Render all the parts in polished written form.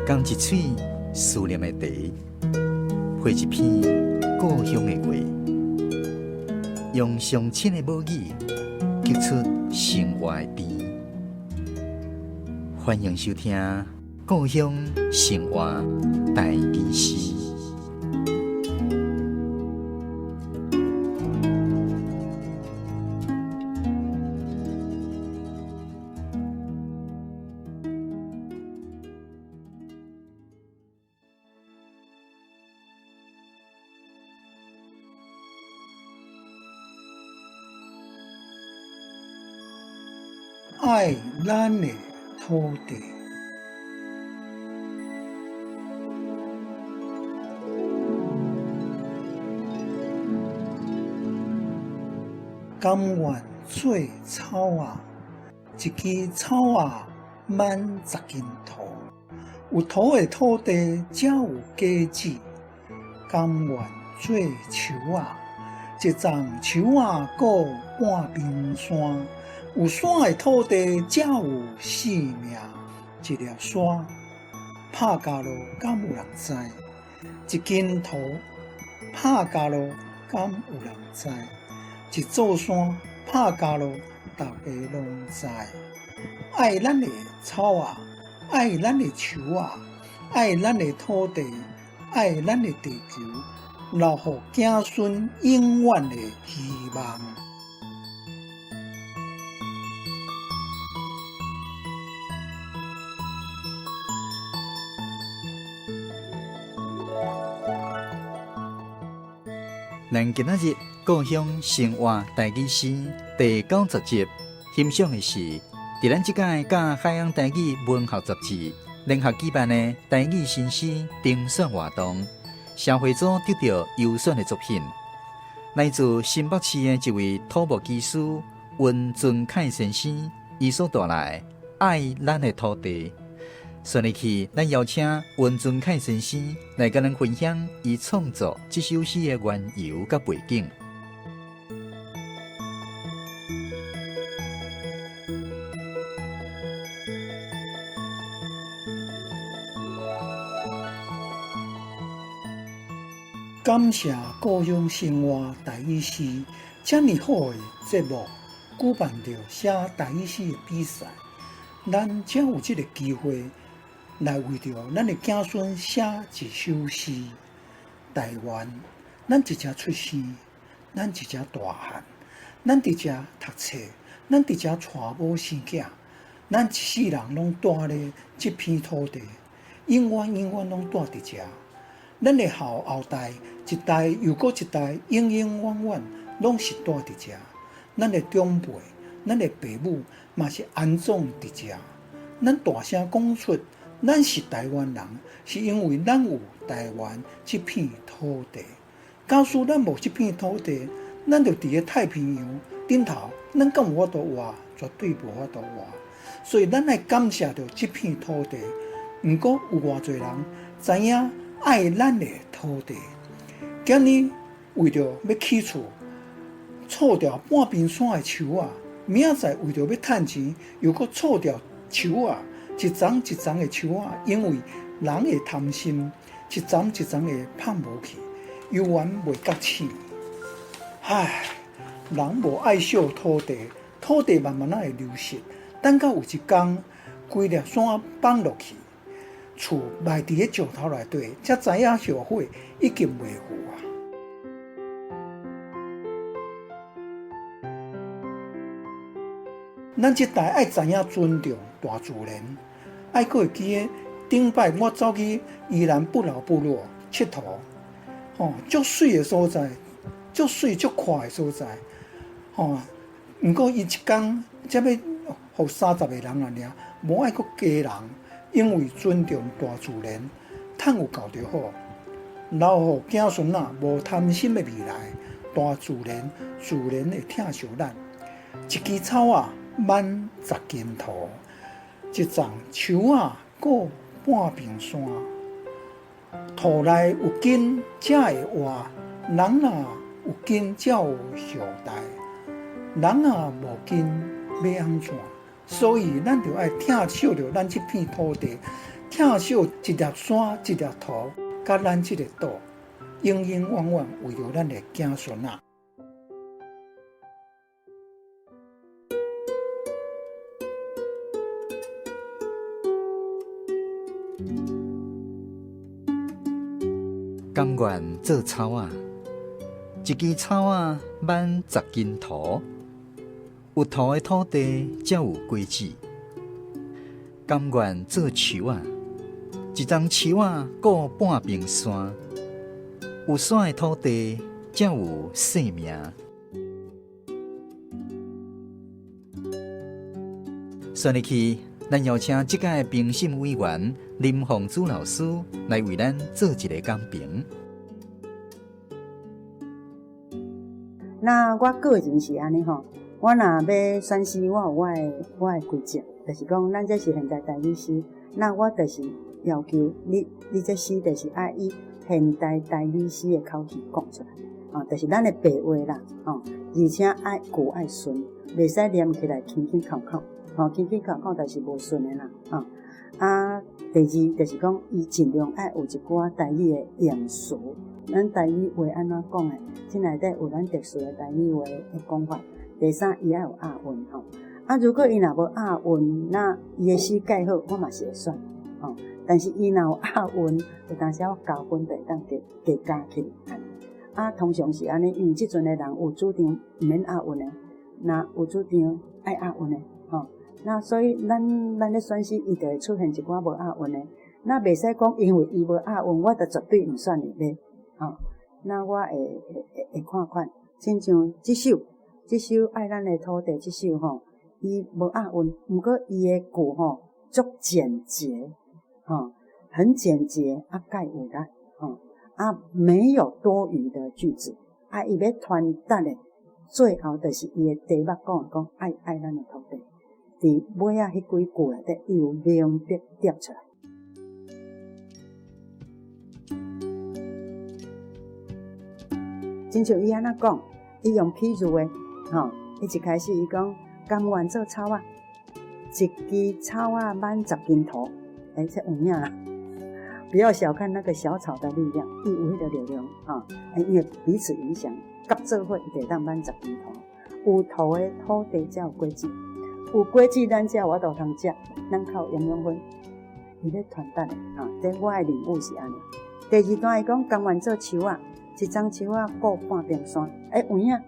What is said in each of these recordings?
甘一嘴思念的茶，配一片故乡的话，用上亲的母语激出生活的甜。欢迎收听《故乡生活台语诗》。爱咱的土地，甘愿做草啊，一支草啊，满10斤土。有土的土地才有价值。甘愿做树啊，一丛树啊，过半边山。有山的土地才有生命，一粒沙拍下落，敢有人知？一斤土拍下落，敢有人知？一座山拍下落，大家拢知。爱咱的草啊，爱咱的树啊，爱咱的土地，爱咱的地球，留予子孙永远的希望。咱今仔日故乡生活台语诗第90集，欣赏的是伫咱即届甲海洋台语文学杂志联合举办的台语新诗评选活动，社会组得到优选的作品，来自新北市的一位土木技师温俊凯先生，伊所带来《爱咱的土地》。顺利去，咱邀请温俊凯先生来跟咱分享伊创作这首诗的缘由甲背景。感谢故乡生活台语诗这么好的节目，举办着写台语诗的比赛，咱才有这个机会。来为着咱的子孙写一首诗。台湾，咱一只出生，咱一只大汉，咱伫遮读册，咱伫遮带某生囝，咱一世人拢住咧这片土地，永远拢住伫遮。咱的后代一代又过一代，永远拢是住伫遮。咱的长辈，咱的父母嘛是安葬伫遮。咱大声讲出。咱是台湾人，是因为咱有台湾这片土地。假使咱无这片土地，咱就伫咧太平洋顶头，咱敢有法度活？绝对无法度活。所以咱来感谢着这片土地。毋过有偌侪人知影爱咱的土地。今日为着要起厝，错掉半边山的树啊，明仔载为着要趁钱，又搁错掉树啊。一丛一丛的树啊，因为人的贪心，一丛一丛的放无去，永远袂觉醒。唉，人无爱惜土地，土地慢慢会流失。等到有一天，规粒山放落去，厝埋伫咧石头内底，才知影后悔已经袂赴啊。咱这代爱知影尊重大自然，爱阁会记得顶摆我走去宜兰不老部落佚佗，足水的所在，足水足快的所在，毋过伊一天才要互30个人啊尔，无爱阁加人，因为尊重大自然，趁有够就好，留予子孙啊无贪心的未来，大自然自然会疼惜咱，一枝草啊。满10斤土，一丛树啊，过半边山。土内有根才会活，人啊有根才有后代。人啊无根要安怎？所以咱就爱疼惜着咱这片土地，疼惜一粒山一粒土，甲咱这个岛，永永远远为着咱的子孙仔。甘愿做草仔，一支草仔挽10斤土，有土的土地才有果子。甘愿做树仔，一丛树仔顾半边山，有山的土地才有生命。选入去，咱邀请这届评审委员林凤珠老师来为咱做一个讲评。那我个人是安尼吼，我若要选诗，我有我的规则，就是讲咱这是现代台语诗，那我就是要求你这诗就是爱以现代台语诗的口气讲出来，就是咱的白话啦，而且爱句爱顺，袂使念起来轻轻口口。轻轻讲讲，就是无顺的啦，第二就是讲，伊尽量爱有一寡台语的用词，咱台语话安怎讲的，这内底有咱特殊的台语话的讲法。第三，伊爱有押韵如果伊若无押韵，那伊的诗盖好，我嘛是会选但是伊若有押韵，有当时我加分就会当加起来。通常是安尼，因为即阵的人有主张毋免押韵的，那有主张爱押韵的那所以咱咧选诗，伊就会出现一寡无押韵的。那袂使讲，因为伊无押韵，我就绝对毋选入咧。那我会看看，亲像即首爱咱的土地，即首伊无押韵，毋过伊的句足简洁，很简洁，介有力，没有多余的句子，伊要传达的，最后就是伊的题目讲爱咱的土地。伫尾迄几句内底，伊有明白点出来。亲像伊安怎讲，伊用譬如的，伊一开始伊讲甘愿做草仔，一支草仔挽10斤土，这有影啦。不要小看那个小草的力量，伊有迄个力量因为彼此影响，合作伙伊就当挽10斤土。有土的土地才有果子。有果子，咱才有法度通食，咱靠营养分，伊咧传达的这我的领悟是安尼。第二段伊讲甘愿做树仔，一丛树仔顾半边山，有影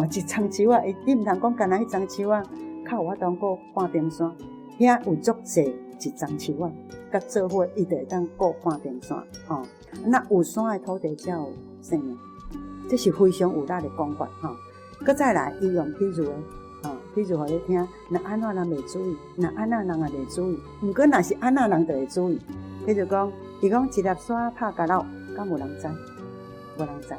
一丛树仔，你毋通讲干那迄丛树仔靠有法度顾半边山，遐有足济一丛树仔，甲做伙伊就会当顾半边山那有山的土地才有生命，这是非常有力的讲法搁再来，伊用譬如的。譬如互你听，若安怎人袂注意，若安怎人也袂注意。毋过若是安怎人就会注意。譬如讲，伊讲一粒沙拍甲落，敢有人知？无人知。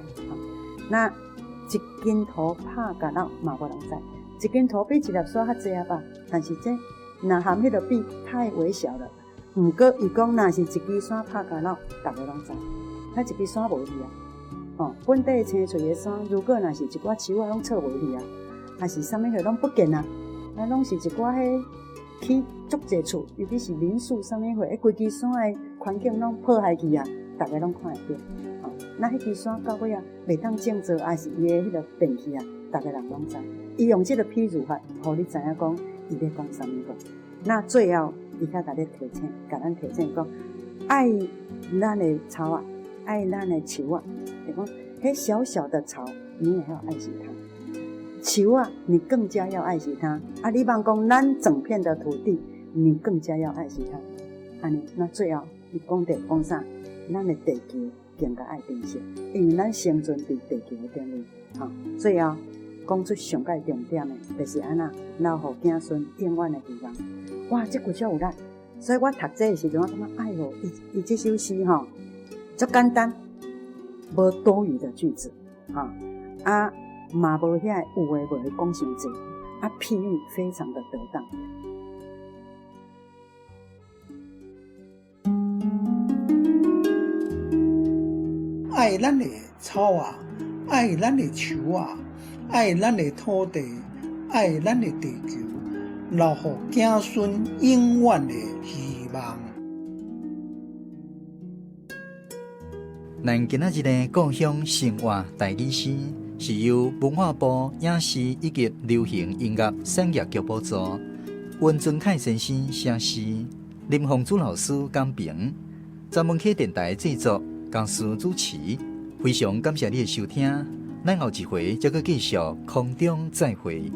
那一斤土拍甲落嘛无人知。一斤土比一粒沙较济吧，但是这若含迄个比太微小了。毋过伊讲，若是一支沙拍甲落，逐个拢知。那一支沙无去本地青翠的沙，如果若是一寡树仔拢错袂去还是啥物货拢不见那拢是一寡起足济厝，尤其是民宿啥物货，规支山的环境拢破坏去逐个拢看会到那迄支山到尾袂当种植，还是伊的迄个变去逐个人拢知。伊用这个譬如法，互你知影讲伊咧讲啥物货。那最后伊甲咱提醒，甲咱提醒讲，爱咱的草爱咱的树就讲迄小小的草，你也要爱惜它。树你更加要爱惜它你别讲咱整片的土地，你更加要爱惜它。安尼，那最后伊讲啥？咱的地球更加爱珍惜，因为咱生存伫地球的顶面最后讲出上界重点的，就是安那留互子孙永远的希望。哇，这句少有力，所以我读这的时阵，我感觉哎哟，伊这首诗足简单，无多余的句子嘛无遐有诶无诶讲伤济譬喻非常的得当。爱咱的草爱咱的树爱咱的土地，爱咱的地球，留予子孙永远的希望。咱今仔日的故乡生活大语诗，是由文化部影视以及流行音乐产业局补助，温尊凯先生写诗，林凤珠老师讲评，专门客电台制作，江苏主持。非常感谢你的收听，咱后一回再继续空中再会。